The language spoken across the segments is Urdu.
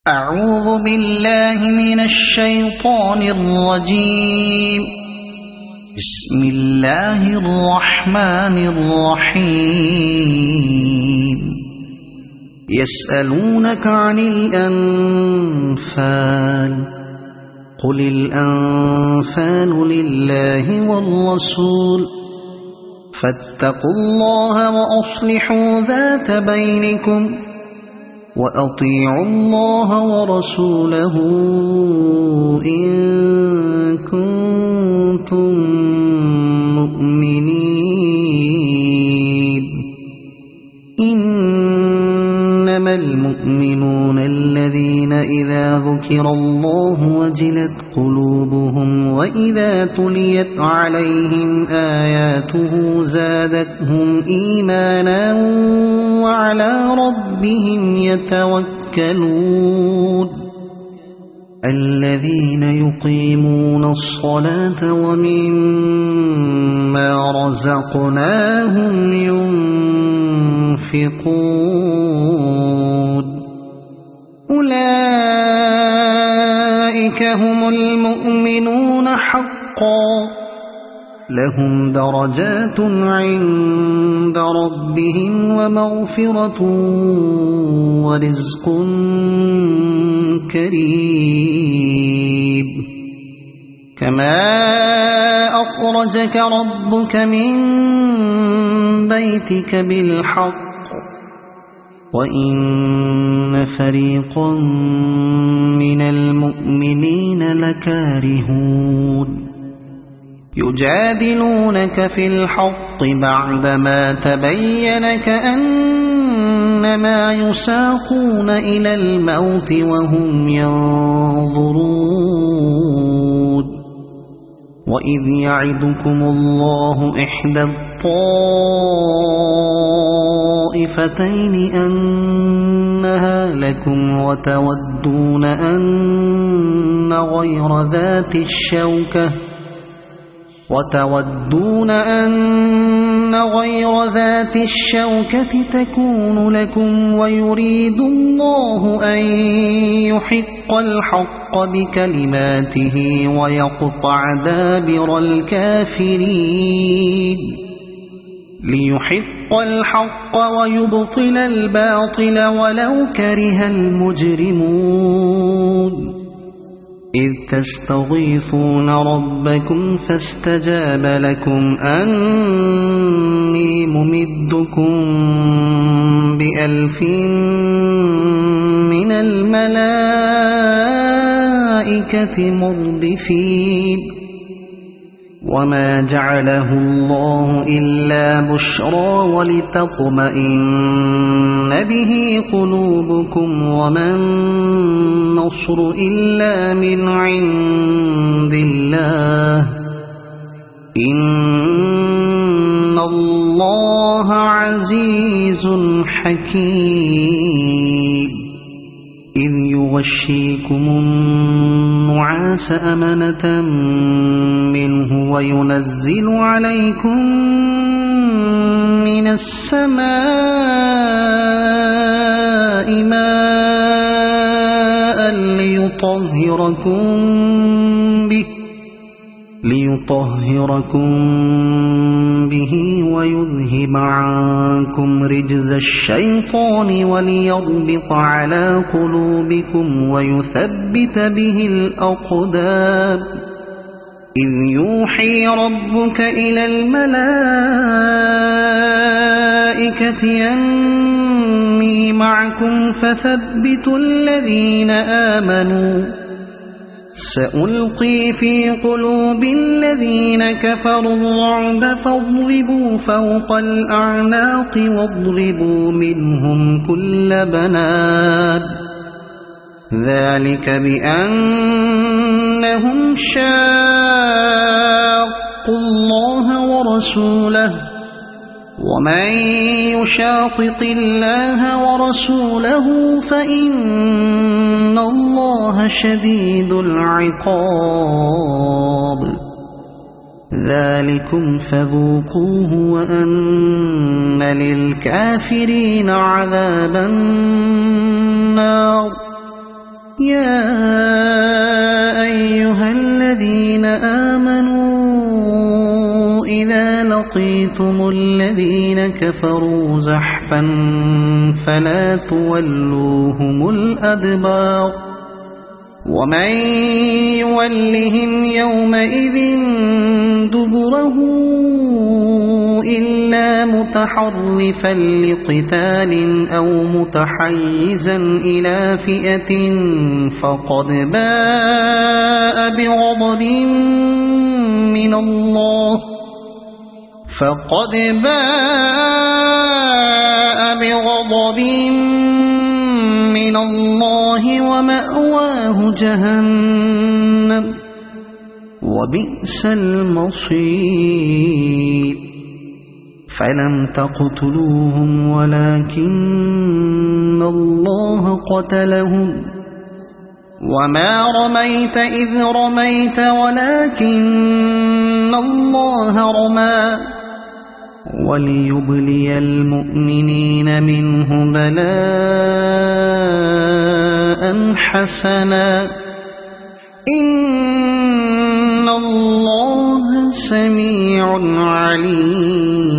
أعوذ بالله من الشيطان الرجيم. بسم الله الرحمن الرحيم. يسألونك عن الأنفال، قل الأنفال لله والرسول، فاتقوا الله وأصلحوا ذات بينكم، وأطيعوا الله ورسوله إن كنتم مؤمنين. إنما المؤمنون الذين إذا ذكر الله وجلت قلوبهم وإذا تليت عليهم آياته زادتهم إيمانا وعلى ربهم يتوكلون. الذين يقيمون الصلاة ومما رزقناهم ينفقون. أولئك هم المؤمنون حقا، لهم درجات عند ربهم ومغفرة ورزق كريم. كما أخرجك ربك من بيتك بالحق وإن فريقا من المؤمنين لكارهون. يجادلونك في الحق بعدما تبين كأنما يساقون إلى الموت وهم ينظرون. وإذ يعدكم الله إحدى الطائفتين أنها لكم وتودون أن غير ذات الشوكة تكون لكم، ويريد الله أن يحق الحق بكلماته ويقطع دابر الكافرين. ليحق الحق ويبطل الباطل ولو كره المجرمون. إذ تستغيثون ربكم فاستجاب لكم أني ممدكم ب1000 من الملائكة مردفين. وما جعله الله إلا بشرى ولتطمئن به قلوبكم، وما النصر إلا من عند الله، إن الله عزيز حكيم. إذ يغشيكم النعاس أمنة منه وينزل عليكم من السماء ماء ليطهركم به ويذهب عنكم رجز الشيطان وليربط على قلوبكم ويثبت به الأقدام. إذ يوحي ربك إلى الملائكة أني معكم فثبتوا الذين آمنوا. سألقي في قلوب الذين كفروا الرعب فاضربوا فوق الأعناق واضربوا منهم كل بنان. ذلك بأنهم شاقوا الله ورسوله، ومن يشاقق الله ورسوله فإن الله شديد العقاب. ذلكم فذوقوه وأن للكافرين عذاب النار يا أيها الذين آمنوا إذا لقيتم الذين كفروا زحفا فلا تولوهم الأدبار ومن يولهم يومئذ دبره إلا متحرفا لقتال أو متحيزا إلى فئة فقد باء بغضب من الله ومأواه جهنم وبئس المصير فلم تقتلوهم ولكن الله قتلهم وما رميت إذ رميت ولكن الله رمى وليبلي المؤمنين منه بلاء حسنا إن الله سميع عليم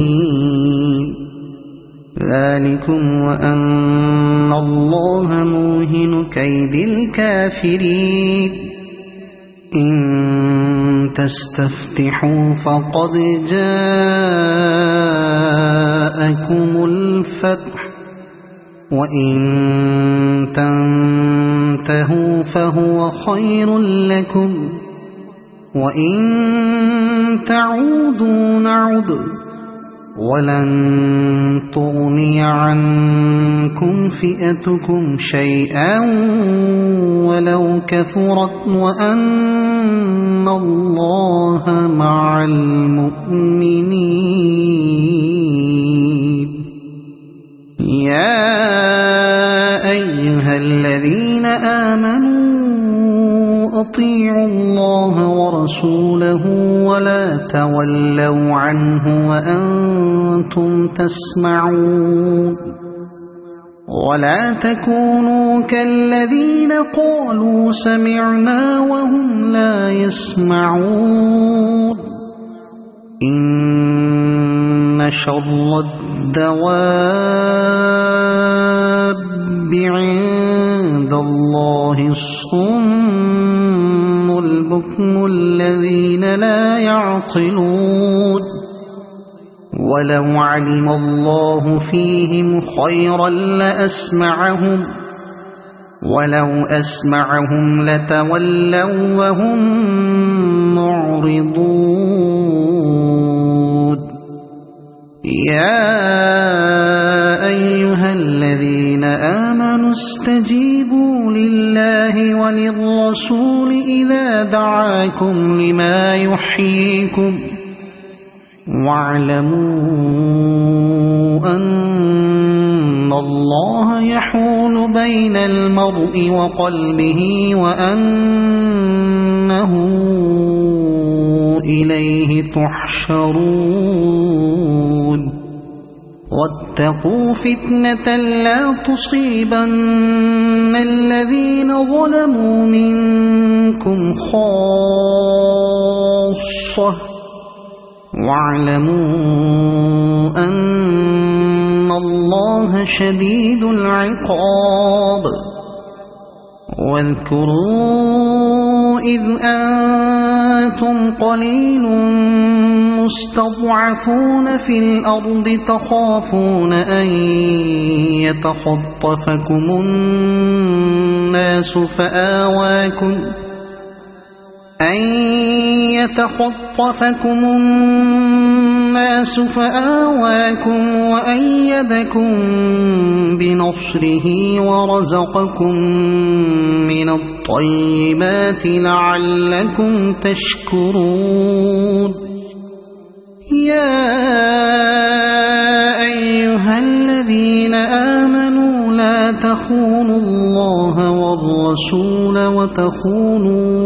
ذلكم وأن الله موهن كيد الكافرين إن تستفتحوا فقد جاءكم الفتح وإن تنتهوا فهو خير لكم وإن تعودوا نعد ولن تغني عنكم فئتكم شيئا ولو كثرت وأن الله مع المؤمنين يا أيها الذين آمنوا أطيعوا الله ورسوله ولا تولوا عنه وأنتم تسمعون ولا تكونوا كالذين قالوا سمعنا وهم لا يسمعون إن شر الدواب عند الله الصم البكم الذين لا يعقلون ولو علم الله فيهم خيرا لأسمعهم ولو أسمعهم لتولوا وهم معرضون يا أيها الذين آمنوا استجيبوا لله وللرسول إذا دعاكم لما يحييكم واعلموا أن الله يحول بين المرء وقلبه وأنه إليه تحشرون واتقوا فتنة لا تصيبن الذين ظلموا منكم خاصة واعلموا أن الله شديد العقاب واذكروا إذ أنتم قليل مستضعفون في الأرض تخافون أن يتخطفكم الناس فآواكم وأيدكم بنصره ورزقكم من الطيبات لعلكم تشكرون يا أيها الذين آمنوا لا تخونوا الله والرسول وتخونوا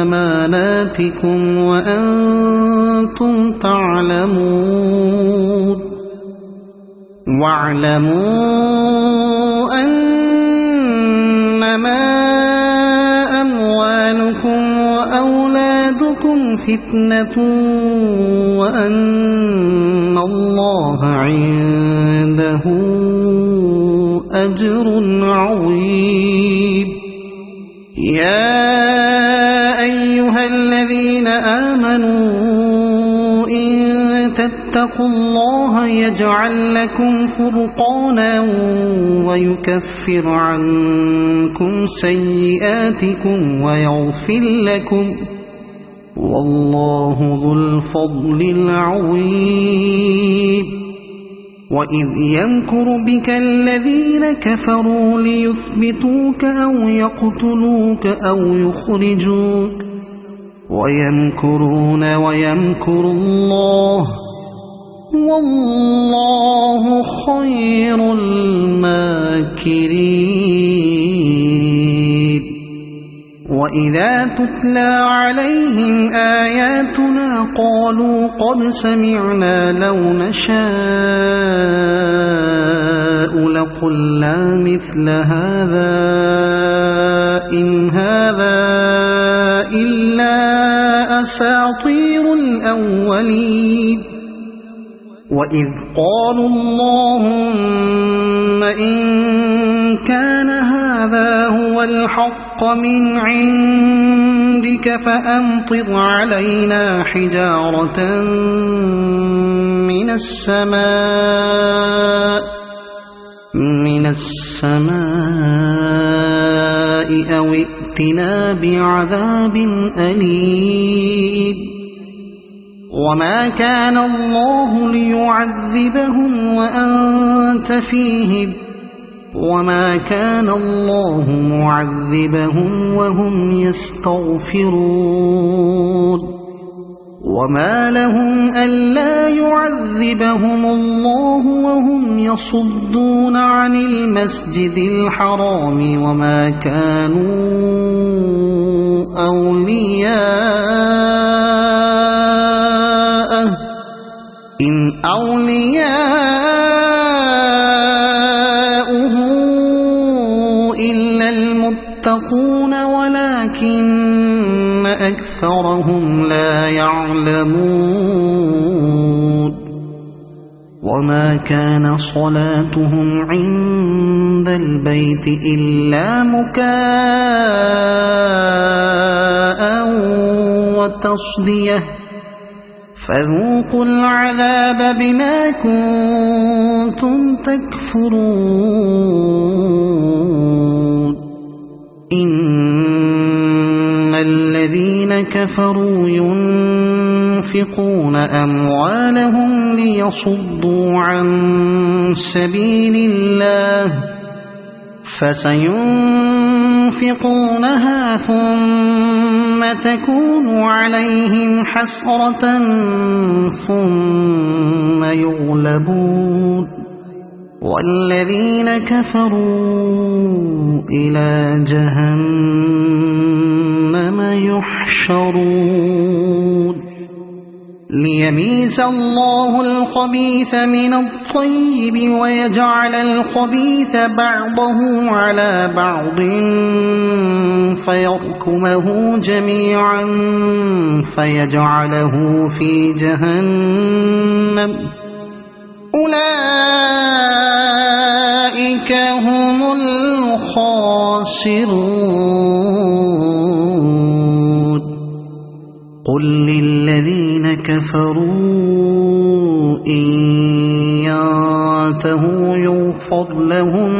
أماناتكم وأنتم تعلمون واعلموا فتنة وأن الله عنده أجر عظيم. يا أيها الذين آمنوا إن تتقوا الله يجعل لكم فرقانا ويكفر عنكم سيئاتكم ويغفر لكم والله ذو الفضل العظيم. وإذ يمكر بك الذين كفروا ليثبتوك أو يقتلوك أو يخرجوك ويمكرون ويمكر الله والله خير الماكرين. وإذا تتلى عليهم آياتنا قالوا قد سمعنا لو نشاء لقلنا مثل هذا إن هذا إلا أساطير الأولين. وإذ قالوا اللهم إن كان هذا هو الحق من عندك فأمطر علينا حجارة من السماء أو ائتنا بعذاب أليم. وما كان الله ليعذبهم وأنت فيهم وما كان الله معذبهم وهم يستغفرون. وما لهم ألا يعذبهم الله وهم يصدون عن المسجد الحرام وما كانوا أولياءه إن أولياؤه إلا المتقون ولكن أكثرهم لا يعلمون. وما كان صلاتهم عند البيت إلا مكاء وتصدية فذوقوا العذاب بما كنتم تكفرون. إن الذين كفروا ينفقون أموالهم ليصدوا عن سبيل الله فسينفقونها ثم تكون عليهم حسرة ثم يغلبون والذين كفروا إلى جهنم يحشرون. ليميز الله الخبيث من الطيب ويجعل الخبيث بعضه على بعض فيركمه جميعا فيجعله في جهنم أولئك هم الخاسرون. قل للذين كفروا إن ينتهوا يغفر لهم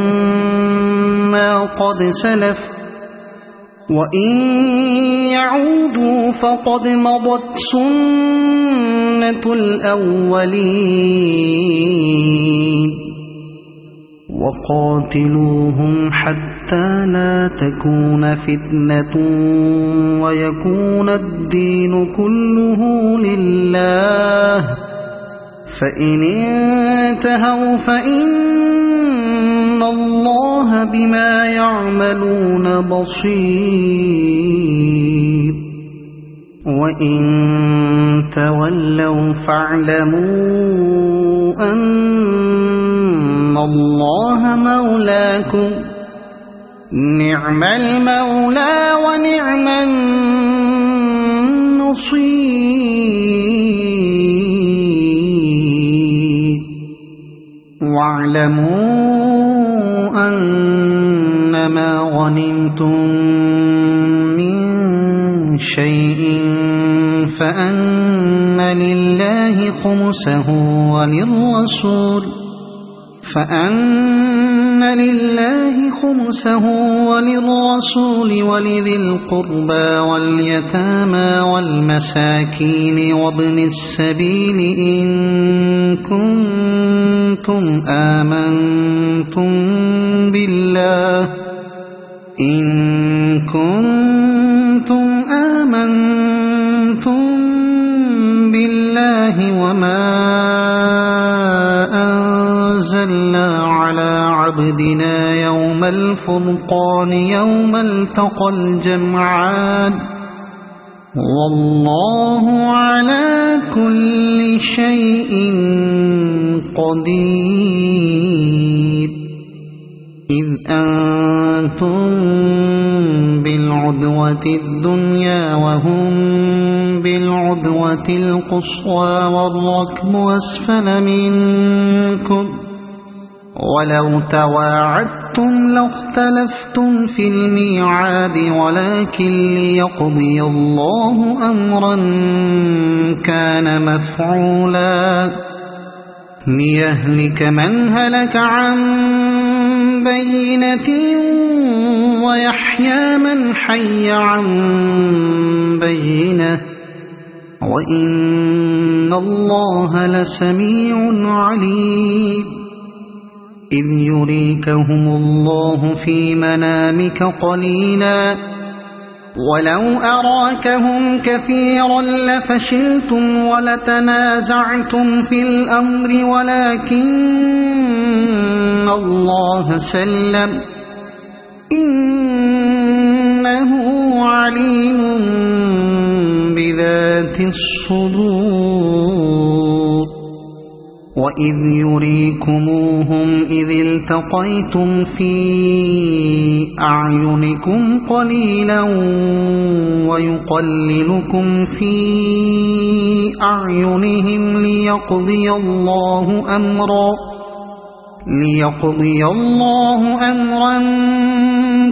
ما قد سلف وإن يعودوا فقد مضت سنة الأولين. وقاتلوهم حتى لا تكون فتنة ويكون الدين كله لله فإن انتهوا فإن الله بما يعملون بصير. وإن تولوا فاعلموا أن الله مولاكم نعم المولى ونعم النصير. بصير واعلموا أنما غنمتم من شيء فأن لله خمسه وللرسول ولذي القربى واليتامى والمساكين وابن السبيل إن كنتم آمنتم بالله وما أنزلنا على عبدنا يوم الفرقان يوم التقى الجمعان والله على كل شيء قدير إذ أنتم بالعدوة الدنيا وهم بالعدوة القصوى والركب أسفل منكم ولو تواعدتم لاختلفتم في الميعاد ولكن ليقضي الله أمرا كان مفعولا ليهلك من هلك عن بينة ويحيى من حي عن بينة وإن الله لسميع عليم إذ يريكهم الله في منامك قليلا ولو أراكهم كثيرا لفشلتم ولتنازعتم في الأمر ولكن الله سلم إنه عليم بذات الصدور وإذ يريكموهم إذ التقيتم في أعينكم قليلا ويقللكم في أعينهم ليقضي الله أمرا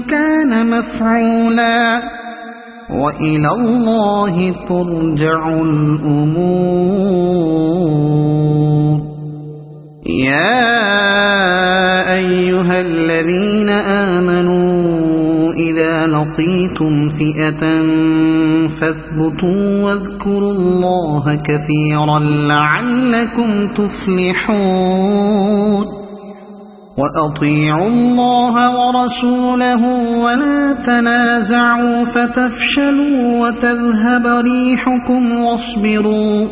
كان مفعولا وإلى الله ترجع الأمور يا أيها الذين آمنوا إذا لقيتم فئة فاثبتوا واذكروا الله كثيرا لعلكم تفلحون وأطيعوا الله ورسوله ولا تنازعوا فتفشلوا وتذهب ريحكم واصبروا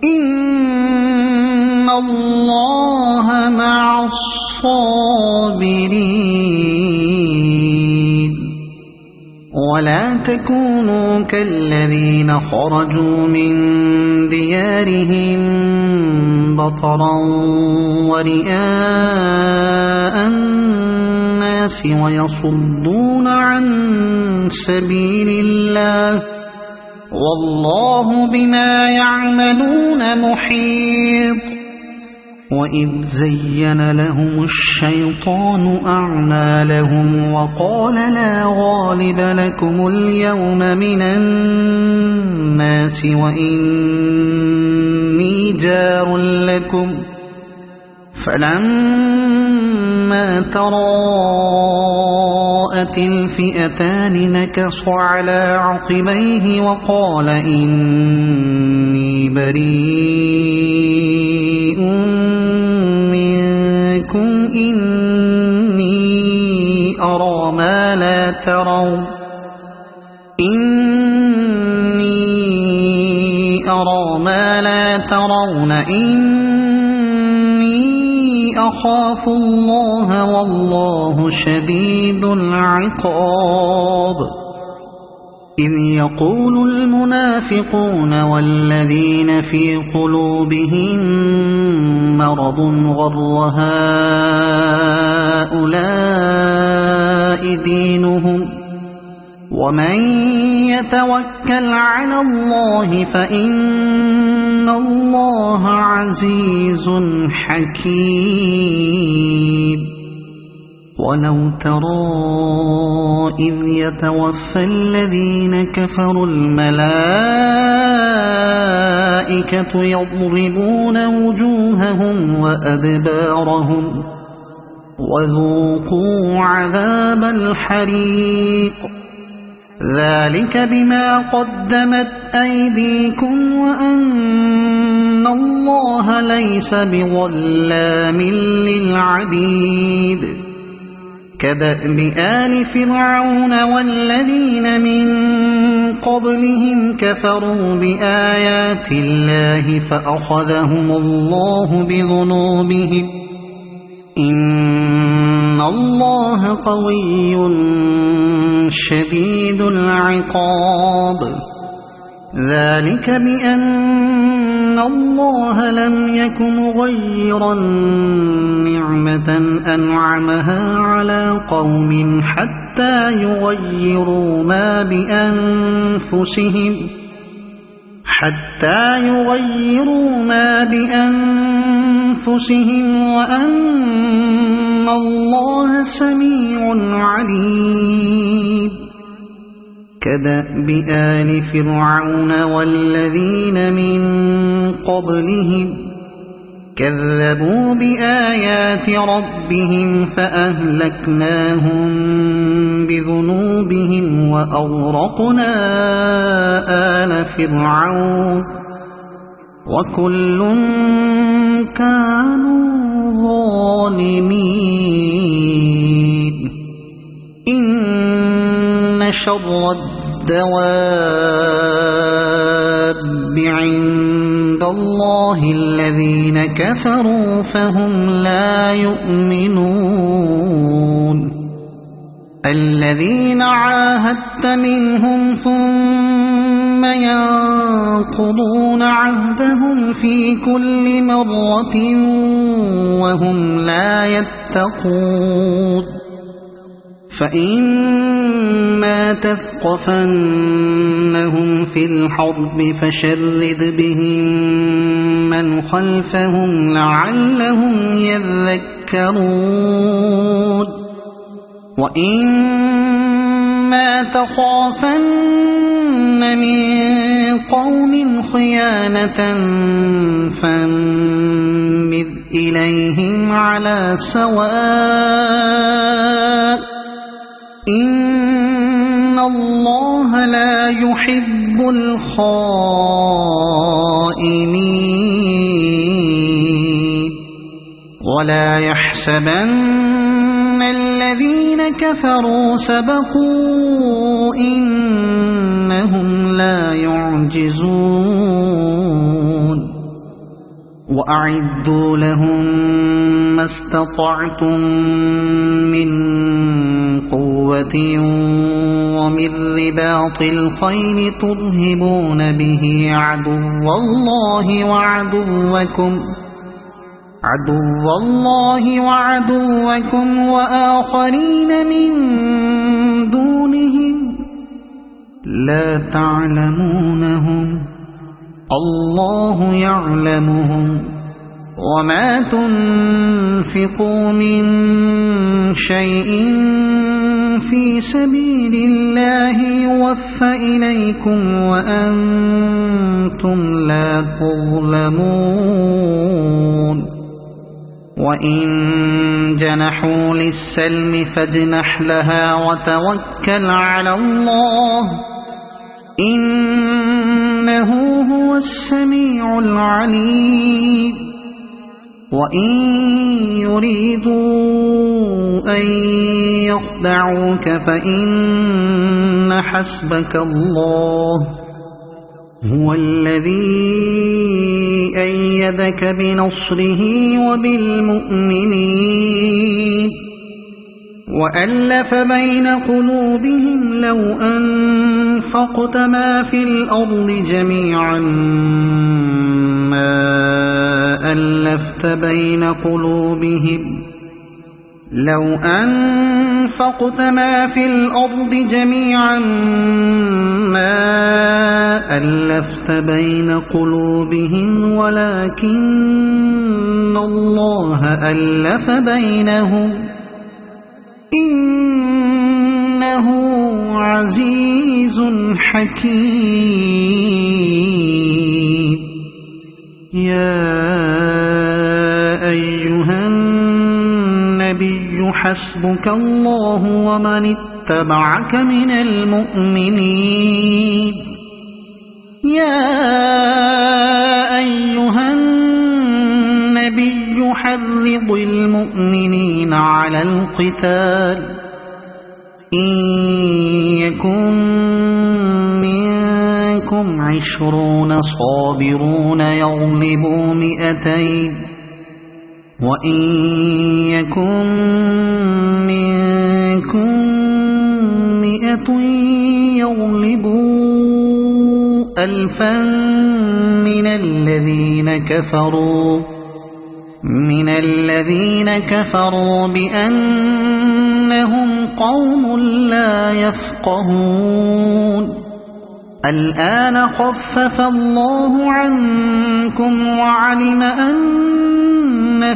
إن الله مع الصابرين ولا تكونوا كالذين خرجوا من ديارهم بطرا ورئاء الناس ويصدون عن سبيل الله والله بما يعملون محيط وإذ زين لهم الشيطان أعمالهم وقال لا غالب لكم اليوم من الناس وإني جار لكم فلما تراءت الفئتان نكص على عقبيه وقال إني بريء منكم إني أرى ما لا ترون إني أخاف الله والله شديد العقاب إذ يقول المنافقون والذين في قلوبهم مرض غر هؤلاء دينهم ومن يتوكل على الله فإن الله عزيز حكيم ولو ترى إذ يتوفى الذين كفروا الملائكة يضربون وجوههم وأدبارهم وذوقوا عذاب الحريق ذلك بما قدمت أيديكم وأن الله ليس بظلام للعبيد كدأب آل فرعون والذين من قبلهم كفروا بآيات الله فأخذهم الله بذنوبهم إن الله قوي شديد العقاب ذلك بأن الله لم يك مغيرا نعمة أنعمها على قوم حتى يغيروا ما بأنفسهم وأن الله سميع عليم كدأب آل فرعون والذين من قبلهم كذبوا بآيات ربهم فأهلكناهم بذنوبهم وأغرقنا آل فرعون وكل كانوا ظالمين إن شر الدواب عند الله الذين كفروا فهم لا يؤمنون الذين عاهدت منهم ثم ينقضون عهدهم في كل مرة وهم لا يتقون فإما تثقفنهم في الحرب فشرد بهم من خلفهم لعلهم يذكرون وإما تخافن من قوم خيانة فانبذ إليهم على سواء إن الله لا يحب الخائنين ولا يحسبن الذين كفروا سبقوا إنهم لا يعجزون وأعدوا لهم ما استطعتم من قوة ومن رباط الخيل ترهبون به عدو الله وعدوكم وآخرين من دونهم لا تعلمونهم الله يعلمهم وما تنفقوا من شيء في سبيل الله يوفى إليكم وأنتم لا تظلمون وإن جنحوا للسلم فاجنح لها وتوكل على الله إنه هو السميع العليم وإن يريدوا أن يخدعوك فإن حسبك الله هو الذي أيدك بنصره وبالمؤمنين وألف بين قلوبهم لو أنفقت ما في الأرض جميعا ما ألفت بين قلوبهم لو أنفقت ما في الأرض جميعا ما ألفت بين قلوبهم ولكن الله ألف بينهم إنه عزيز حكيم. يا أيها النبي حسبك الله ومن اتبعك من المؤمنين. يا أيها النبي حرض المؤمنين على القتال إن يكن منكم 20 صابرون يغلبوا 200 وإن يكن منكم 100 يغلبوا 1000 من الذين كفروا بأنهم قوم لا يفقهون. الآن خفف الله عنكم وعلم أن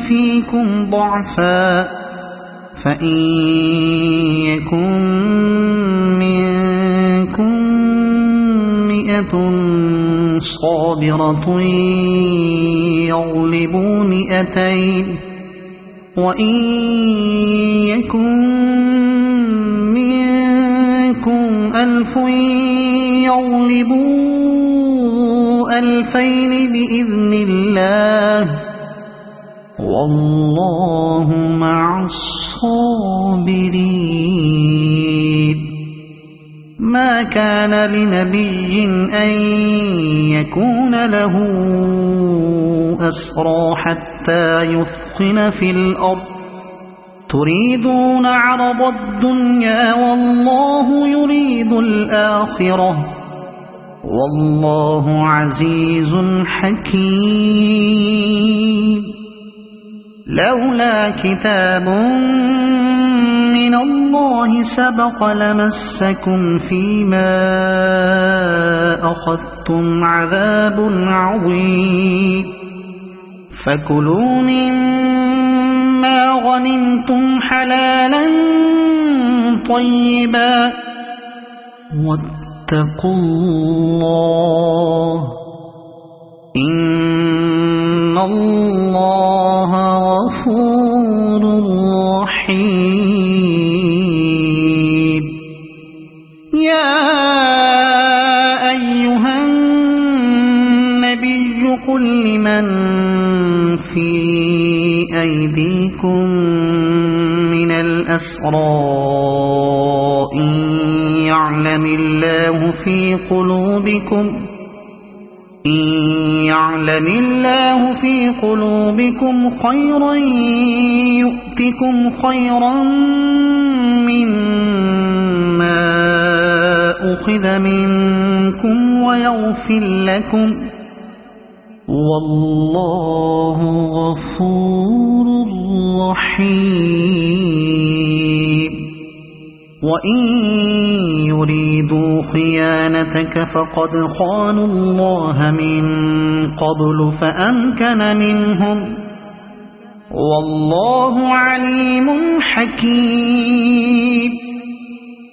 فيكم ضعفا فإن يكن منكم 100 صابرة يغلبوا 200 وإن يكن منكم 1000 يغلبوا 2000 بإذن الله والله مع الصابرين. ما كان لنبي أن يكون له أسرى حتى يثخن في الأرض تريدون عرض الدنيا والله يريد الآخرة والله عزيز حكيم. لولا كتاب من الله سبق لمسكم فيما أخذتم عذاب عظيم. فكلوا مما غنمتم حلالا طيبا واتقوا الله إن الله غفور رحيم. يا أيها النبي قل لمن في أيديكم من الأسرى إن يعلم الله في قلوبكم خيرا يؤتكم خيرا مما أخذ منكم ويغفر لكم والله غفور رحيم. وإن يريدوا خيانتك فقد خانوا الله من قبل فأمكن منهم والله عليم حكيم.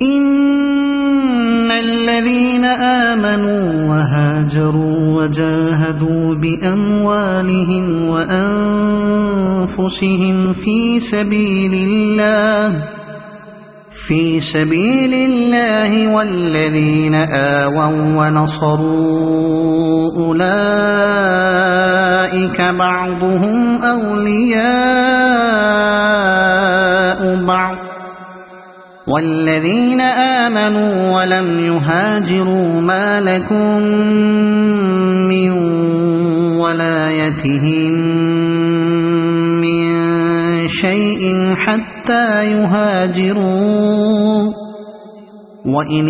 إن الذين آمنوا وهاجروا وجاهدوا بأموالهم وأنفسهم في سبيل الله والذين آووا ونصروا أولئك بعضهم أولياء بعض والذين آمنوا ولم يهاجروا ما لكم من ولايتهم من شيء حتى يهاجروا وإن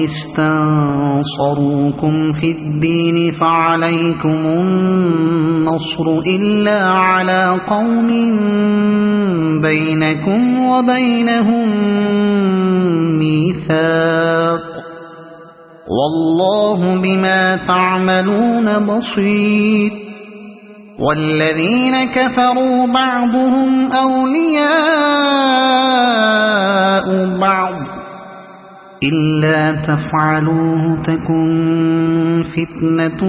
استنصروكم في الدين فعليكم النصر إلا على قوم بينكم وبينهم ميثاق والله بما تعملون بصير والذين كفروا بعضهم أولياء بعض إلا تفعلوه تكن فتنة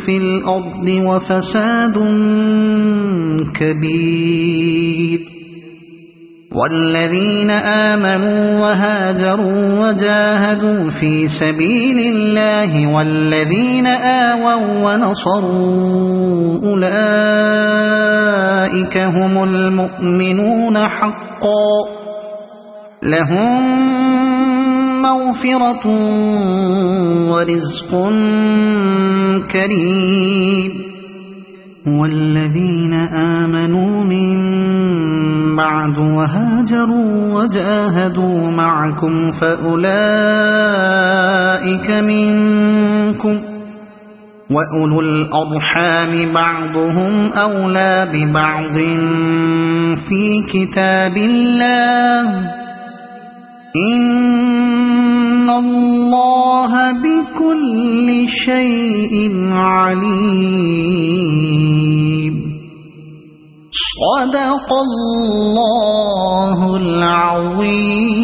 في الأرض وفساد كبير والذين آمنوا وهاجروا وجاهدوا في سبيل الله والذين آووا ونصروا أولئك هم المؤمنون حقا لهم مغفرة ورزق كريم والذين آمنوا من بعد وهاجروا وجاهدوا معكم فأولئك منكم وأولو الأرحام بعضهم أولى ببعض في كتاب الله إن الله بكل شيء عليم صدق الله العظيم.